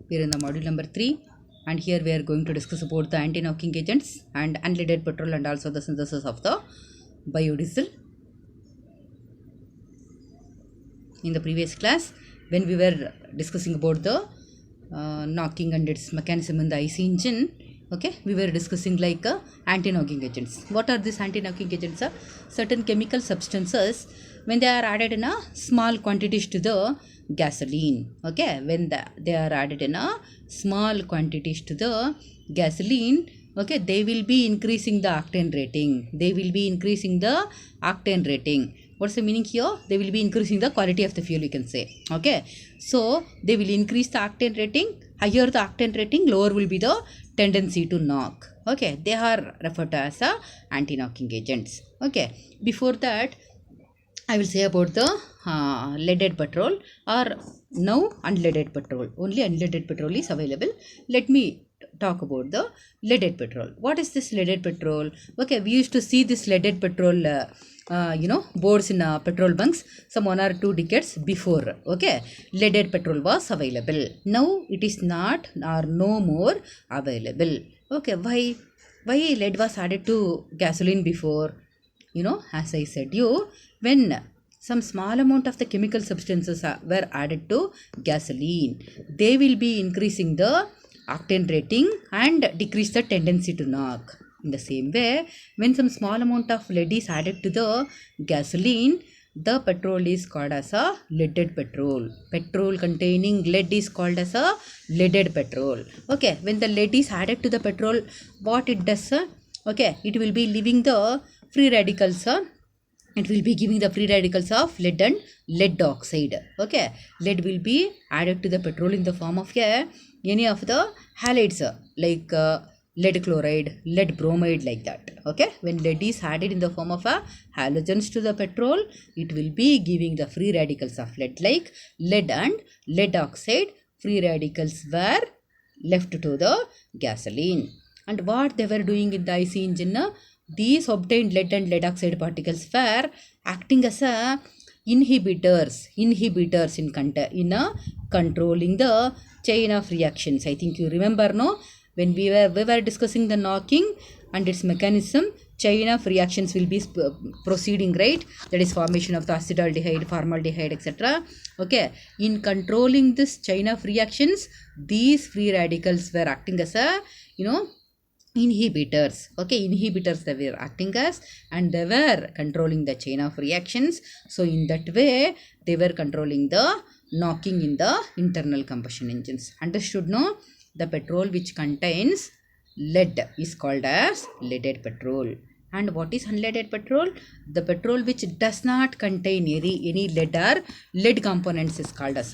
We are in the module number 3, and here we are going to discuss about the anti-knocking agents and unleaded petrol and also the synthesis of the biodiesel. In the previous class, when we were discussing about the knocking and its mechanism in the IC engine, okay, we were discussing like anti-knocking agents. What are these anti-knocking agents? Certain chemical substances when they are added in a small quantities to the gasoline. Okay, when they are added in a small quantities to the gasoline, okay, they will be increasing the octane rating. They will be increasing the octane rating. What's the meaning here? They will be increasing the quality of the fuel, you can say. Okay, so they will increase the octane rating. Higher the octane rating, lower will be the tendency to knock. Okay, they are referred to as anti-knocking agents. Okay, before that, I will say about the leaded petrol or now unleaded petrol. Only unleaded petrol is available. Let me talk about the leaded petrol. What is this leaded petrol? Okay, we used to see this leaded petrol boards in petrol bunks some 1 or 2 decades before. Okay, leaded petrol was available. Now it is not or no more available. Okay, why lead was added to gasoline before? As I said when some small amount of the chemical substances were added to gasoline, they will be increasing the octane rating and decrease the tendency to knock. In the same way, when some small amount of lead is added to the gasoline, the petrol is called as a leaded petrol. Petrol containing lead is called as a leaded petrol. Okay, when the lead is added to the petrol, what it does? Okay, it will be leaving the free radicals. It will be giving the free radicals of lead and lead oxide. Okay, lead will be added to the petrol in the form of any of the halides like lead chloride, lead bromide, like that. Okay, when lead is added in the form of halogens to the petrol, it will be giving the free radicals of lead like lead and lead oxide. Free radicals were left to the gasoline. And what they were doing in the IC engine? These obtained lead and lead oxide particles were acting as inhibitors in controlling the chain of reactions. I think you remember, no? When we were discussing the knocking and its mechanism, chain of reactions will be proceeding, right? That is formation of the acetaldehyde, formaldehyde, etc. Okay, in controlling this chain of reactions, these free radicals were acting as inhibitors. Okay, inhibitors they were acting as, and they were controlling the chain of reactions. So in that way, they were controlling the knocking in the internal combustion engines. Understood, no? The petrol which contains lead is called as leaded petrol. And what is unleaded petrol? The petrol which does not contain any lead or lead components is called as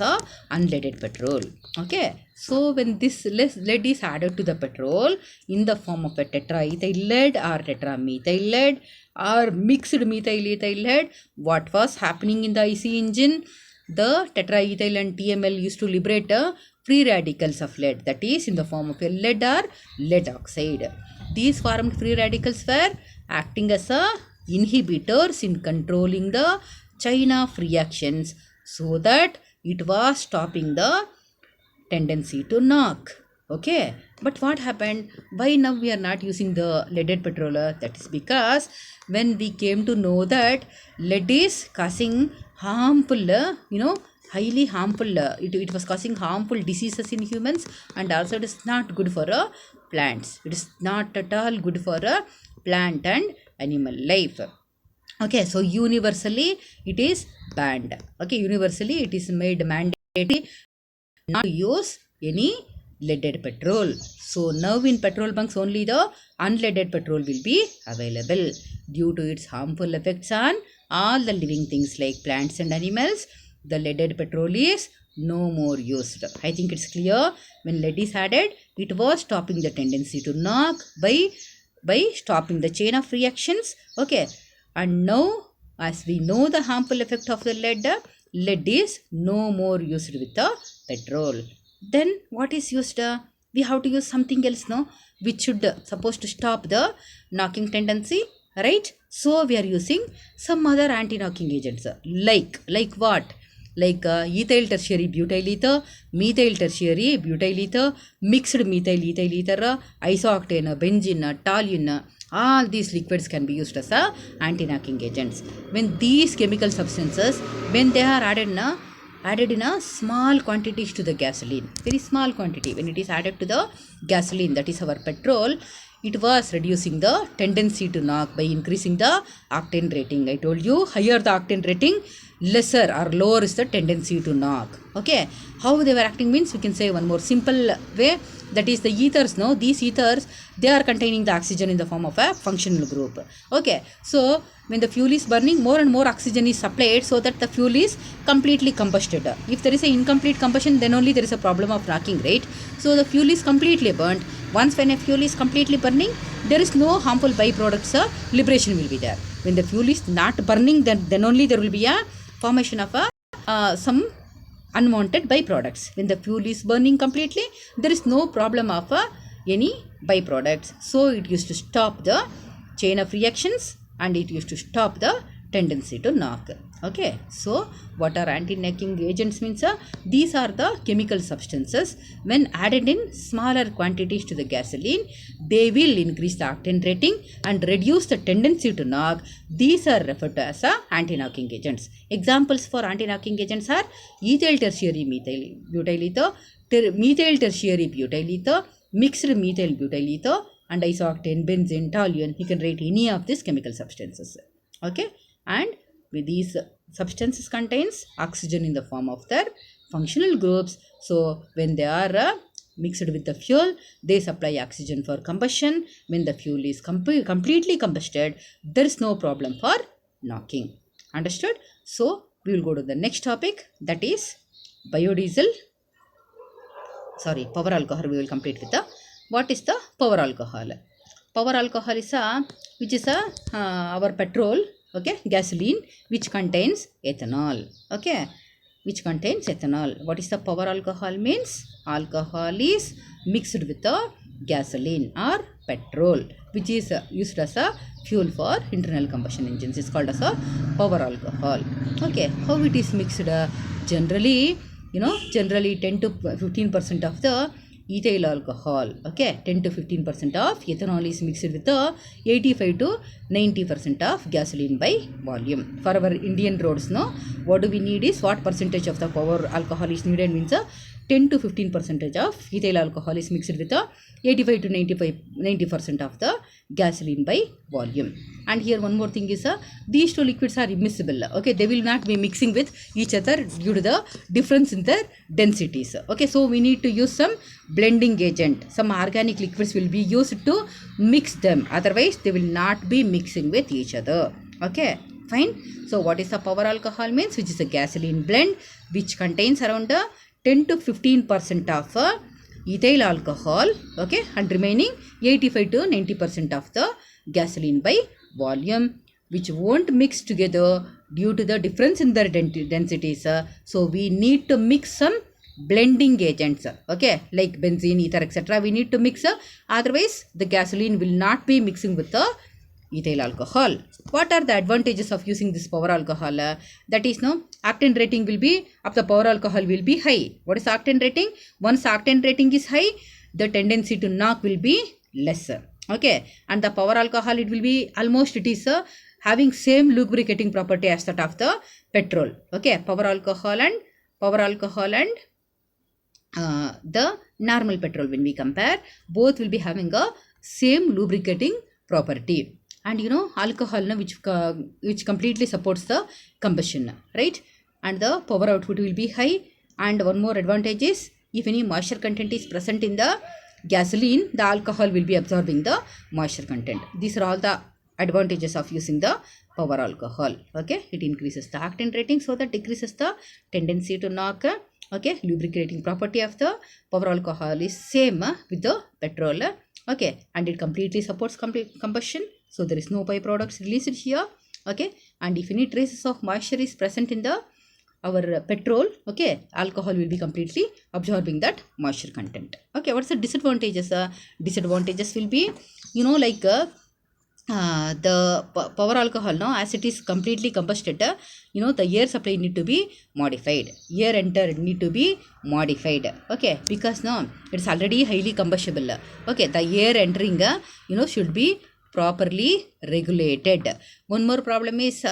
unleaded petrol. Okay, so when this lead is added to the petrol in the form of a tetraethyl lead or tetramethyl lead or mixed methyl ethyl lead, what was happening in the IC engine? The tetraethyl and TML used to liberate free radicals of lead, that is in the form of a lead or lead oxide. These formed free radicals were acting as inhibitors in controlling the chain of reactions, so that it was stopping the tendency to knock. Okay, but what happened? Why now we are not using the leaded petrol? That is because when we came to know that lead is causing harmful, highly harmful, it was causing harmful diseases in humans, and also it is not good for plants. It is not at all good for plant and animal life. Okay, so universally it is banned. Okay, universally it is made mandatory not to use any leaded petrol. So now in petrol bunks only the unleaded petrol will be available. Due to its harmful effects on all the living things like plants and animals, the leaded petrol is no more used. I think it's clear. When lead is added, it was stopping the tendency to knock by stopping the chain of reactions. Okay, and now as we know the harmful effect of the lead is no more used with the petrol. Then what is used? We have to use something else, no? Which should supposed to stop the knocking tendency, right? So we are using some other anti-knocking agents. Like what? like ethyl tertiary butyl ether, methyl tertiary butyl ether, mixed methyl ethyl ether, isooctane, benzene, toluene. All these liquids can be used as anti-knocking agents. When these chemical substances, when they are added in a small quantities to the gasoline, very small quantity, when it is added to the gasoline, that is our petrol, it was reducing the tendency to knock by increasing the octane rating. I told you, higher the octane rating, lesser or lower is the tendency to knock. Okay, how they were acting means, we can say one more simple way, that is the ethers. No, these ethers, they are containing the oxygen in the form of a functional group. Okay, so when the fuel is burning, more and more oxygen is supplied so that the fuel is completely combusted. If there is an incomplete combustion, then only there is a problem of knocking, right? So the fuel is completely burnt. Once when a fuel is completely burning, there is no harmful byproducts, liberation will be there. When the fuel is not burning, then only there will be a formation of some unwanted byproducts. When the fuel is burning completely, there is no problem of any byproducts. So it used to stop the chain of reactions and it used to stop the tendency to knock. Okay, so what are anti-knocking agents means? These are the chemical substances. When added in smaller quantities to the gasoline, they will increase the octane rating and reduce the tendency to knock. These are referred to as anti-knocking agents. Examples for anti-knocking agents are ethyl tertiary methyl butyl ether, methyl tertiary butyl ether, mixed methyl butyl ether, and isooctane, benzene, toluene. You can write any of these chemical substances. Okay, and with these substances contains oxygen in the form of their functional groups. So when they are mixed with the fuel, they supply oxygen for combustion. When the fuel is completely combusted, there is no problem for knocking. Understood? So we will go to the next topic, that is biodiesel. Sorry, power alcohol. We will complete with the what is the power alcohol. Power alcohol is which is our petrol, okay, gasoline, which contains ethanol. Okay, which contains ethanol. What is the power alcohol means? Alcohol is mixed with the gasoline or petrol, which is used as a fuel for internal combustion engines. It's called as a power alcohol. Okay, how it is mixed? Generally, generally 10 to 15% of the ethyl alcohol, okay, 10 to 15% of ethanol is mixed with the 85 to 90% of gasoline by volume. For our Indian roads, no, what do we need is, what percentage of the power alcohol is needed means 10 to 15% of ethyl alcohol is mixed with the 85 to 90% of the gasoline by volume. And here one more thing is these two liquids are immiscible. Okay, they will not be mixing with each other due to the difference in their densities. Okay, so we need to use some blending agent. Some organic liquids will be used to mix them, otherwise they will not be mixing with each other. Okay, fine. So what is the power alcohol means? Which is a gasoline blend which contains around 10 to 15% of ethyl alcohol, okay, and remaining 85 to 90% of the gasoline by volume, which won't mix together due to the difference in their densities. So we need to mix some blending agents, okay, like benzene, ether, etc. We need to mix, otherwise the gasoline will not be mixing with the ethyl alcohol. What are the advantages of using this power alcohol? That is, no, octane rating will be of the power alcohol will be high. What is octane rating? Once octane rating is high, the tendency to knock will be lesser. Okay, and the power alcohol, it will be almost, it is having same lubricating property as that of the petrol. Okay, power alcohol and the normal petrol, when we compare, both will be having a same lubricating property. And alcohol, which completely supports the combustion, right? And the power output will be high. And one more advantage is, if any moisture content is present in the gasoline, the alcohol will be absorbing the moisture content. These are all the advantages of using the power alcohol. Okay, it increases the octane rating, so that decreases the tendency to knock. Okay, lubricating property of the power alcohol is same with the petrol. Okay, and it completely supports combustion, so there is no byproducts released here. Okay, and if any traces of moisture is present in our petrol, okay, alcohol will be completely absorbing that moisture content. Okay, what's the disadvantages? Disadvantages will be, like the power alcohol, no, as it is completely combusted, the air supply need to be modified, air enter need to be modified, okay, because no, it's already highly combustible, okay, the air entering should be properly regulated. One more problem is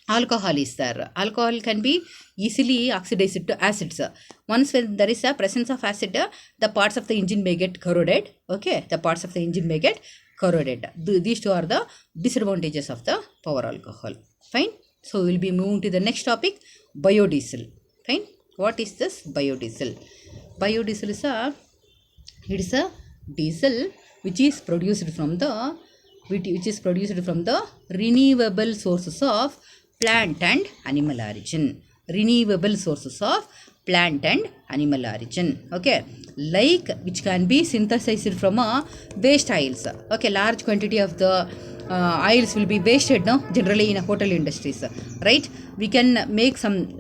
alcohol is there. Alcohol can be easily oxidized to acids. Once when there is a presence of acid, the parts of the engine may get corroded, okay, the parts of the engine may get corroded. These two are the disadvantages of the power alcohol. Fine. So we will be moving to the next topic, biodiesel. Fine. What is this biodiesel? Biodiesel is a diesel which is produced from the renewable sources of plant and animal origin. Renewable sources of plant and animal origin, okay, like which can be synthesized from waste oils, okay, large quantity of the oils will be wasted, no, generally in a hotel industries, right? We can make some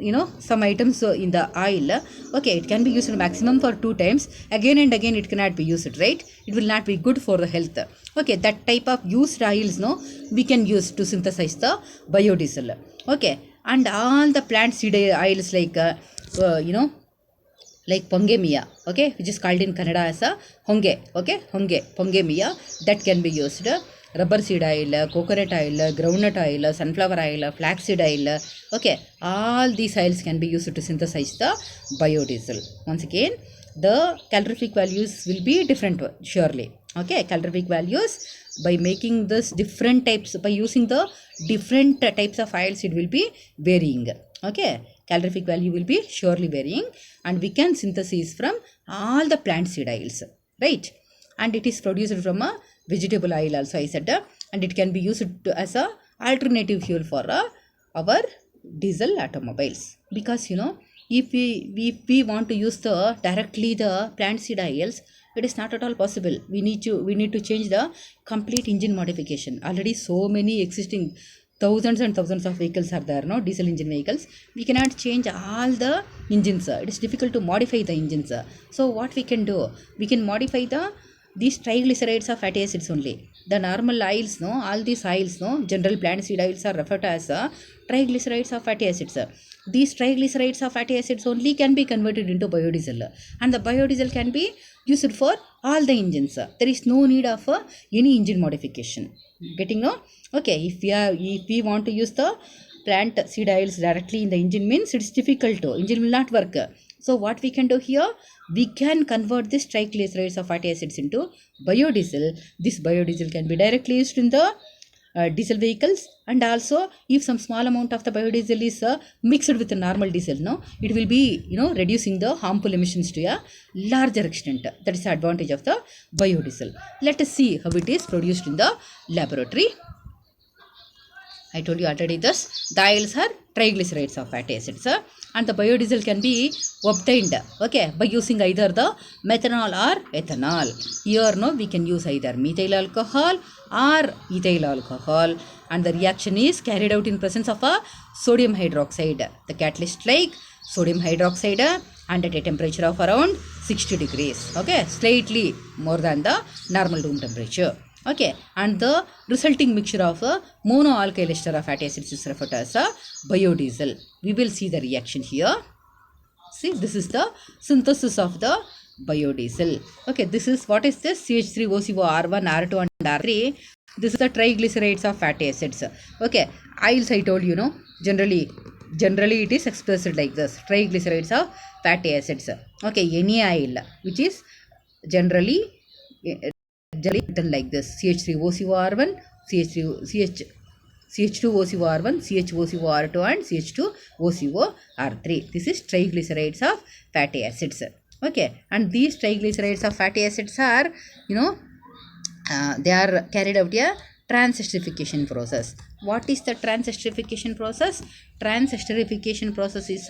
items in the oil, okay, it can be used maximum for 2 times, again and again it cannot be used, right? It will not be good for the health, okay, that type of used oils, no, we can use to synthesize the biodiesel, okay. And all the plant seed oils like like pongemia, okay, which is called in Kannada as a honge, okay, pongemia, that can be used. Rubber seed oil, coconut oil, groundnut oil, sunflower oil, flaxseed oil, okay, all these oils can be used to synthesize the biodiesel. Once again, the calorific values will be different, surely, okay, calorific values, by making this different types, by using the different types of oils, it will be varying, okay, calorific value will be surely varying, and we can synthesize from all the plant seed oils, right? And it is produced from a vegetable oil also, I said, and it can be used as a alternative fuel for our diesel automobiles, because if we want to use directly the plant seed oils, it is not at all possible. We need to change the complete engine modification. Already so many existing thousands and thousands of vehicles are there, no, diesel engine vehicles. We cannot change all the engines, it is difficult to modify the engines. So what we can do, we can modify these triglycerides of fatty acids only. The normal oils, no, all these oils, no, general plant seed oils are referred to as triglycerides of fatty acids. These triglycerides of fatty acids only can be converted into biodiesel, and the biodiesel can be used for all the engines. There is no need of any engine modification. Getting, no? Okay, if we want to use the plant seed oils directly in the engine, means it's difficult to, engine will not work. So what we can do here, we can convert this triglycerides of fatty acids into biodiesel. This biodiesel can be directly used in the diesel vehicles, and also if some small amount of the biodiesel is mixed with the normal diesel, no, it will be reducing the harmful emissions to a larger extent. That is the advantage of the biodiesel. Let us see how it is produced in the laboratory. I told you already this, the oils are triglycerides of fatty acids, and the biodiesel can be obtained, okay, by using either the methanol or ethanol. Here, no, we can use either methyl alcohol or ethyl alcohol, and the reaction is carried out in presence of a sodium hydroxide. The catalyst like sodium hydroxide and at a temperature of around 60 degrees, okay, slightly more than the normal room temperature. Okay, and the resulting mixture of monoalkyl ester of fatty acids is referred to as a biodiesel. We will see the reaction here. See, this is the synthesis of the biodiesel. Okay, this is, what is this? CH3OCO R1, R2 and R3. This is the triglycerides of fatty acids. Okay, oils I told you, generally it is expressed like this, triglycerides of fatty acids. Okay, any oil which is generally written like this, CH3OCOR1, CH2OCOR1, CHOCOR2 and CH2OCOR3. This is triglycerides of fatty acids. Okay, and these triglycerides of fatty acids are, they are carried out a transesterification process. What is the transesterification process? Transesterification process is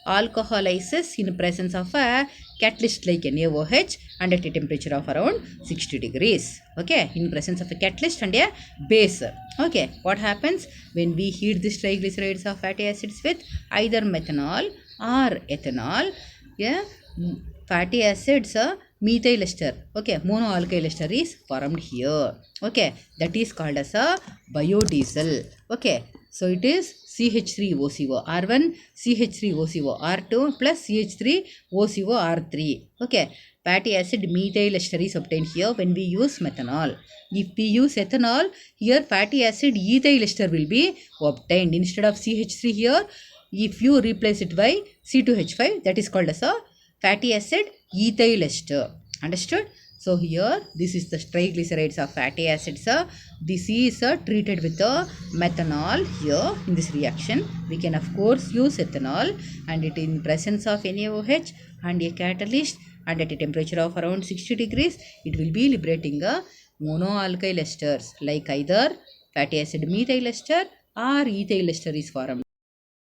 alcoholizes in presence of a catalyst like NaOH and at a temperature of around 60 degrees. Okay, in presence of a catalyst and a base. Okay, what happens when we heat these triglycerides of fatty acids with either methanol or ethanol? Yeah, fatty acids methyl ester, okay, monoalkyl ester is formed here, okay, that is called as a biodiesel, okay. So it is CH3OCO R1 CH3OCO R2 plus CH3OCO R3, okay. Fatty acid methyl ester is obtained here when we use methanol. If we use ethanol, here fatty acid ethyl ester will be obtained. Instead of CH3 here, if you replace it by C2H5, that is called as a fatty acid ethyl ester. Understood? So here this is the triglycerides of fatty acids. This is treated with methanol here in this reaction. We can of course use ethanol, and it in presence of NaOH and a catalyst, and at a temperature of around 60 degrees, it will be liberating monoalkyl esters like either fatty acid methyl ester or ethyl ester is formed.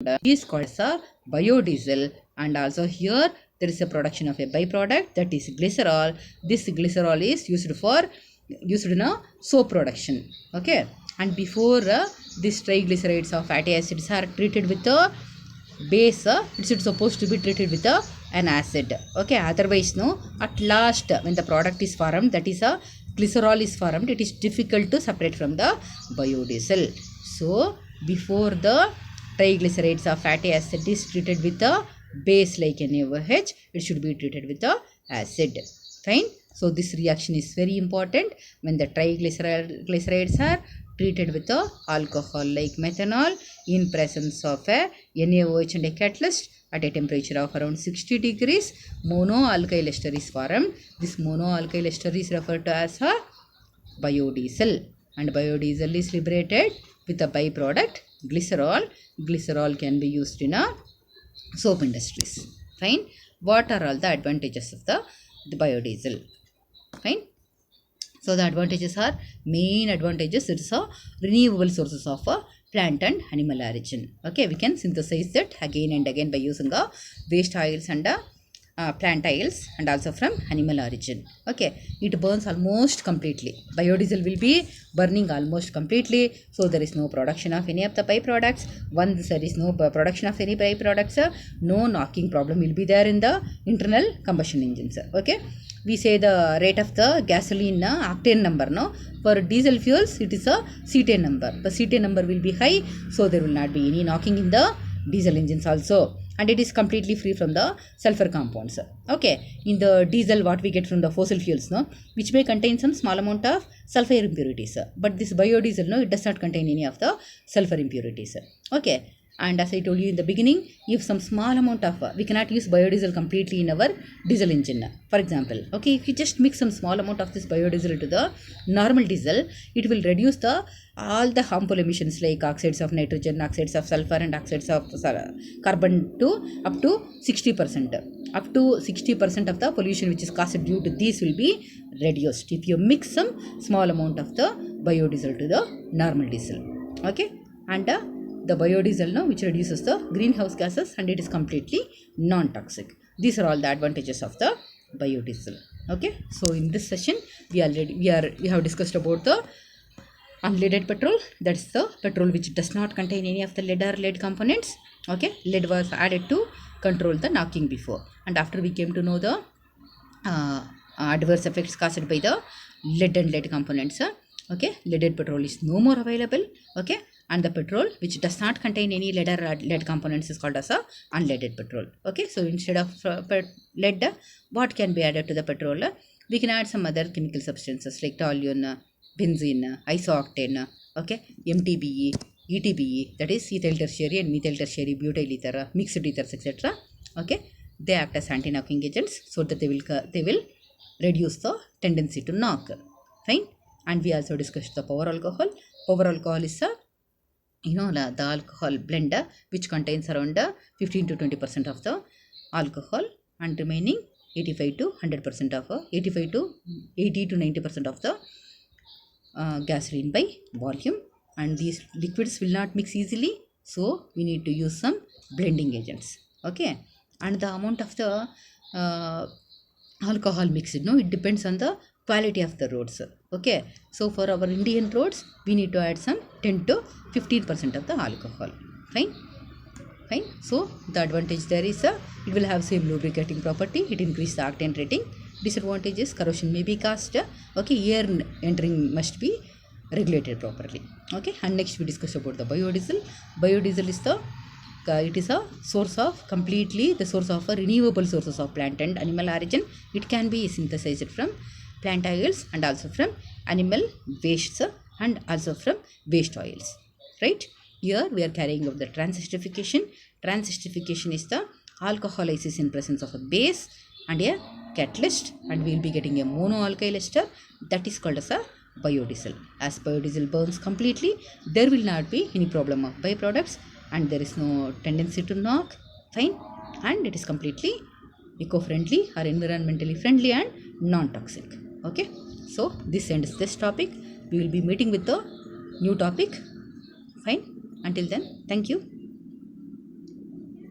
It is called as a biodiesel, and also here there is a production of a byproduct, that is glycerol. This glycerol is used in a soap production, okay. And before these triglycerides of fatty acids are treated with a base, it's supposed to be treated with an acid, okay. Otherwise no, at last when the product is formed, that is a glycerol is formed, it is difficult to separate from the biodiesel. So before the triglycerides of fatty acid is treated with a base like NaOH, it should be treated with a acid. Fine. So this reaction is very important when the triglycerides are treated with a alcohol like methanol in presence of a NaOH and a catalyst at a temperature of around 60 degrees. Monoalkyl ester is formed. This monoalkyl ester is referred to as a biodiesel, and biodiesel is liberated with a byproduct glycerol. Glycerol can be used in a soap industries. Fine. What are all the advantages of the biodiesel? Fine. So the advantages are, main advantages, it's a renewable sources of plant and animal origin, okay. We can synthesize that again and again by using waste oils and plant oils, and also from animal origin, okay. It burns almost completely. Biodiesel will be burning almost completely, so there is no production of any of the byproducts. Once there is no production of any byproducts, no knocking problem will be there in the internal combustion engines, okay. We say the rate of the gasoline octane number, no. For diesel fuels it is a cetane number. The cetane number will be high, so there will not be any knocking in the diesel engines also, and it is completely free from the sulfur compounds, okay. In the diesel, what we get from the fossil fuels, no, which may contain some small amount of sulfur impurities, but this biodiesel, no, it does not contain any of the sulfur impurities, okay. And as I told you in the beginning, if some small amount of we cannot use biodiesel completely in our diesel engine, for example, okay, if you just mix some small amount of this biodiesel to the normal diesel, it will reduce the all the harmful emissions like oxides of nitrogen, oxides of sulfur, and oxides of carbon to up to 60%. Up to 60% of the pollution which is caused due to these will be reduced if you mix some small amount of the biodiesel to the normal diesel, okay. And the biodiesel, no, which reduces the greenhouse gases, and it is completely non-toxic. These are all the advantages of the biodiesel, okay. So in this session we have discussed about the unleaded petrol, that's the petrol which does not contain any of the lead or lead components, okay. Lead was added to control the knocking before, and after we came to know the adverse effects caused by the lead and lead components, okay. Leaded petrol is no more available, okay. And the petrol which does not contain any lead or lead components is called as a unleaded petrol, okay. So instead of lead, what can be added to the petrol? We can add some other chemical substances like toluene, benzene, isooctane, okay, MTBE, ETBE, that is ethyl tertiary and methyl tertiary butyl ether, mixed ethers, etc., okay. They act as anti-knocking agents, so that they will reduce the tendency to knock. Fine. And we also discussed the power alcohol. Power alcohol is a the alcohol blend which contains around 15 to 20% of the alcohol, and remaining 85 to 100% of 85 to 80 to 90% of the gasoline by volume. And these liquids will not mix easily, so we need to use some blending agents, okay. And the amount of the alcohol mixed, no, it depends on the quality of the roads, okay. So for our Indian roads we need to add some 10 to 15% of the alcohol. Fine. So the advantage there is it will have same lubricating property, it increases the octane rating. Disadvantage is corrosion may be caused. Okay, air entering must be regulated properly. Okay, and next we discuss about the biodiesel. Biodiesel is the it is a source of completely the source of a renewable sources of plant and animal origin. It can be synthesized from plant oils and also from animal wastes and also from waste oils, right? Here we are carrying out the transesterification. Transesterification is the alcoholysis in presence of a base and a catalyst, and we will be getting a monoalkyl ester, that is called as a biodiesel. As biodiesel burns completely, there will not be any problem of byproducts and there is no tendency to knock, fine, and it is completely eco-friendly or environmentally friendly and non-toxic. Okay, so this ends this topic. We will be meeting with the new topic. Fine, until then, thank you.